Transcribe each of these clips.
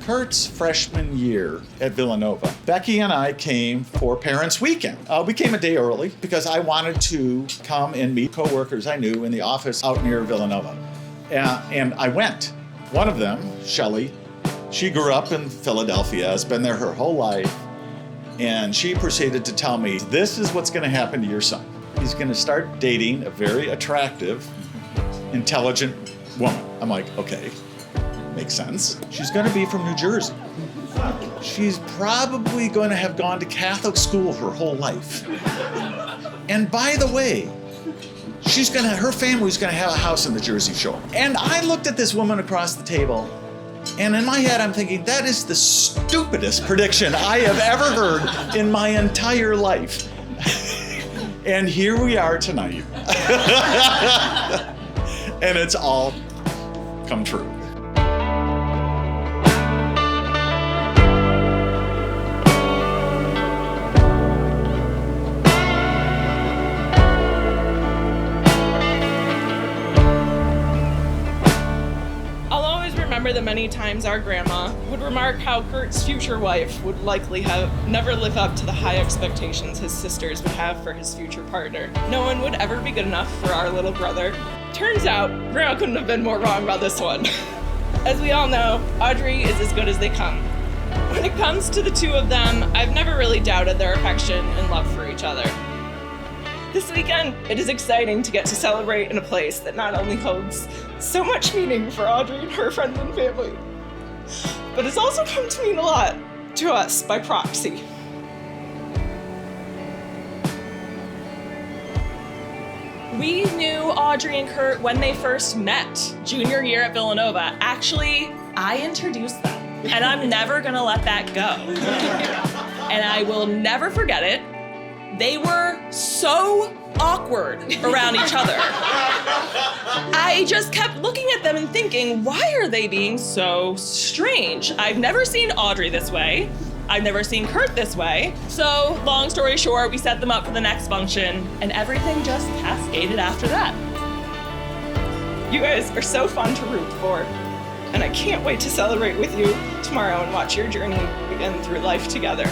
Curt's freshman year at Villanova, Becky and I came for Parents' Weekend. We came a day early because I wanted to come and meet coworkers I knew in the office out near Villanova. And I went. One of them, Shelley, she grew up in Philadelphia, has been there her whole life, and she proceeded to tell me, this is what's going to happen to your son. He's going to start dating a very attractive, intelligent woman. I'm like, okay. Makes sense. She's going to be from New Jersey. She's probably going to have gone to Catholic school her whole life. And by the way, her family's going to have a house in the Jersey Shore. And I looked at this woman across the table, and in my head I'm thinking, that is the stupidest prediction I have ever heard in my entire life. And here we are tonight. And it's all come true. The many times our grandma would remark how Curt's future wife would likely have never lived up to the high expectations his sisters would have for his future partner. No one would ever be good enough for our little brother. Turns out, Grandma couldn't have been more wrong about this one. As we all know, Audrey is as good as they come. When it comes to the two of them, I've never really doubted their affection and love for each other. This weekend, it is exciting to get to celebrate in a place that not only holds so much meaning for Audrey and her friends and family, but it's also come to mean a lot to us by proxy. We knew Audrey and Curt when they first met, junior year at Villanova. Actually, I introduced them, and I'm never gonna let that go. And I will never forget it. They were so awkward around each other. I just kept looking at them and thinking, why are they being so strange? I've never seen Audrey this way. I've never seen Curt this way. So, long story short, we set them up for the next function, and everything just cascaded after that. You guys are so fun to root for, and I can't wait to celebrate with you tomorrow and watch your journey begin through life together.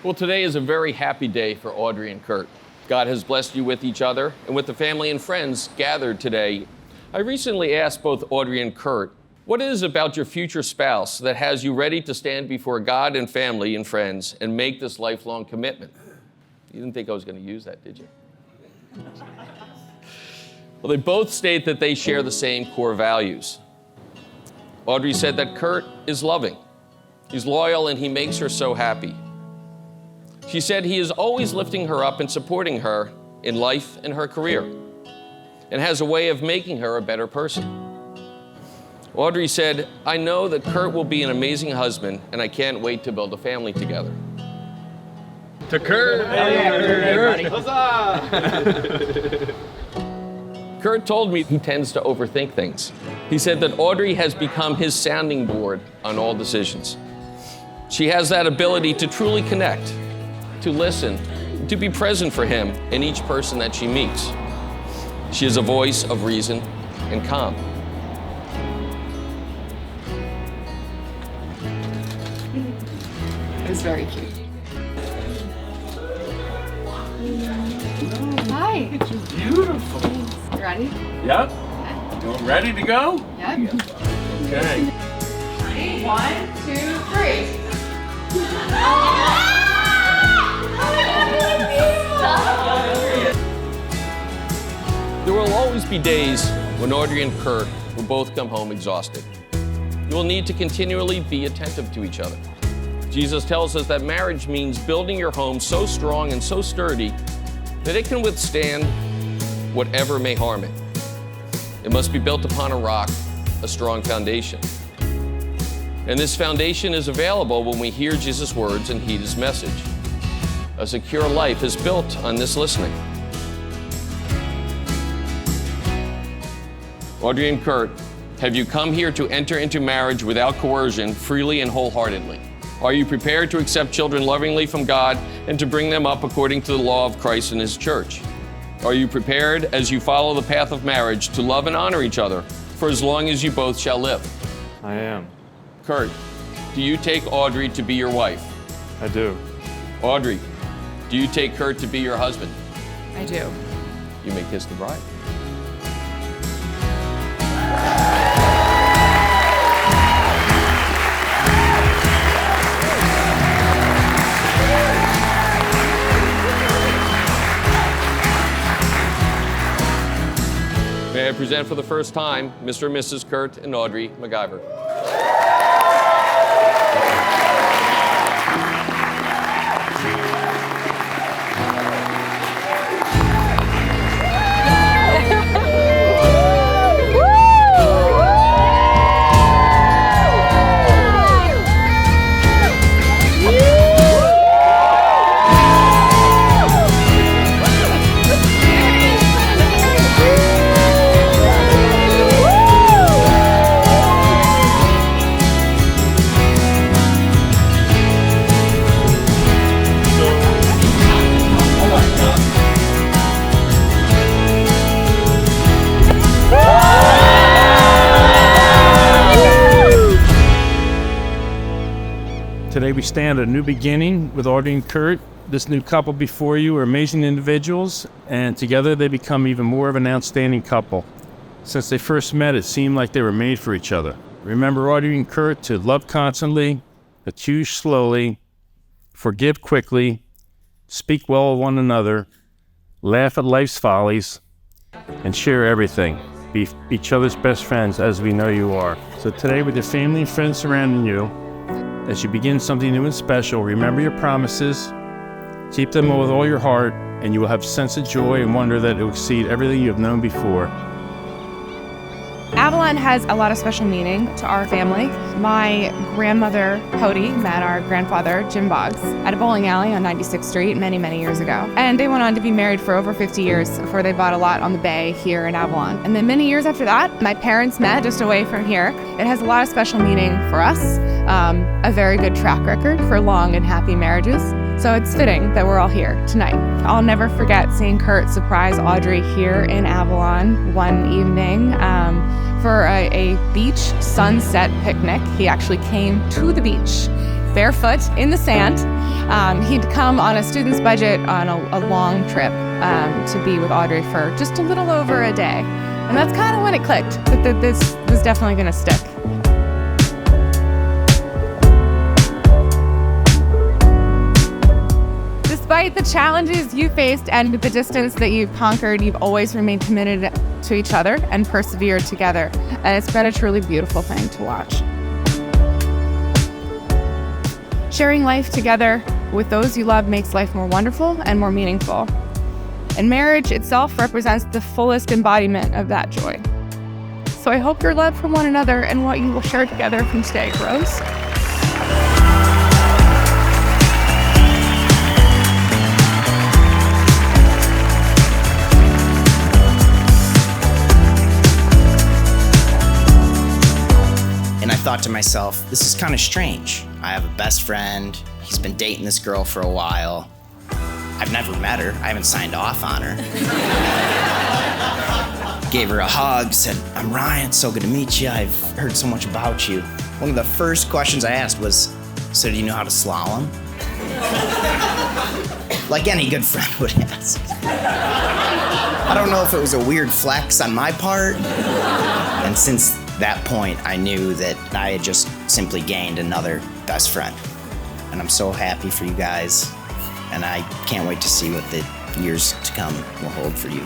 Well, today is a very happy day for Audrey and Curt. God has blessed you with each other and with the family and friends gathered today. I recently asked both Audrey and Curt, what is it about your future spouse that has you ready to stand before God and family and friends and make this lifelong commitment? You didn't think I was going to use that, did you? Well, they both state that they share the same core values. Audrey said that Curt is loving, he's loyal, and he makes her so happy. She said he is always lifting her up and supporting her in life and her career, and has a way of making her a better person. Audrey said, I know that Curt will be an amazing husband, and I can't wait to build a family together. To Curt! Hey, Huzzah! Curt told me he tends to overthink things. He said that Audrey has become his sounding board on all decisions. She has that ability to truly connect, to listen, to be present for him in each person that she meets. She is a voice of reason and calm. It's very cute. Hi. It's beautiful. You ready? Yep. You ready to go? Yep. Okay. 1, 2, 3. There will always be days when Audrey and Curt will both come home exhausted. You will need to continually be attentive to each other. Jesus tells us that marriage means building your home so strong and so sturdy that it can withstand whatever may harm it. It must be built upon a rock, a strong foundation. And this foundation is available when we hear Jesus' words and heed his message. A secure life is built on this listening. Audrey and Curt, have you come here to enter into marriage without coercion, freely and wholeheartedly? Are you prepared to accept children lovingly from God and to bring them up according to the law of Christ and His church? Are you prepared, as you follow the path of marriage, to love and honor each other for as long as you both shall live? I am. Curt, do you take Audrey to be your wife? I do. Audrey, do you take Curt to be your husband? I do. You may kiss the bride. May I present for the first time Mr. and Mrs. Curt and Audrey MacGyver. Today we stand at a new beginning with Audrey and Curt. This new couple before you are amazing individuals, and together they become even more of an outstanding couple. Since they first met, it seemed like they were made for each other. Remember, Audrey and Curt, to love constantly, accuse slowly, forgive quickly, speak well of one another, laugh at life's follies, and share everything. Be each other's best friends, as we know you are. So today, with your family and friends surrounding you, as you begin something new and special, remember your promises, keep them with all your heart, and you will have a sense of joy and wonder that it will exceed everything you have known before. Avalon has a lot of special meaning to our family. My grandmother, Cody, met our grandfather, Jim Boggs, at a bowling alley on 96th Street many, many years ago. And they went on to be married for over 50 years before they bought a lot on the bay here in Avalon. And then many years after that, my parents met just away from here. It has a lot of special meaning for us, a very good track record for long and happy marriages. So it's fitting that we're all here tonight. I'll never forget seeing Curt surprise Audrey here in Avalon one evening for a beach sunset picnic. He actually came to the beach barefoot in the sand. He'd come on a student's budget on a long trip to be with Audrey for just a little over a day. And that's kind of when it clicked, that this was definitely gonna stick. Despite the challenges you faced and the distance that you've conquered, you've always remained committed to each other and persevered together. And it's been a truly beautiful thing to watch. Sharing life together with those you love makes life more wonderful and more meaningful. And marriage itself represents the fullest embodiment of that joy. So I hope your love for one another and what you will share together from today grows. And I thought to myself, this is kind of strange. I have a best friend. He's been dating this girl for a while. I've never met her. I haven't signed off on her. Gave her a hug, said, I'm Ryan, so good to meet you. I've heard so much about you. One of the first questions I asked was, so do you know how to slalom? Like any good friend would ask. I don't know if it was a weird flex on my part. And since that point, I knew that I had just simply gained another best friend. And I'm so happy for you guys, and I can't wait to see what the years to come will hold for you.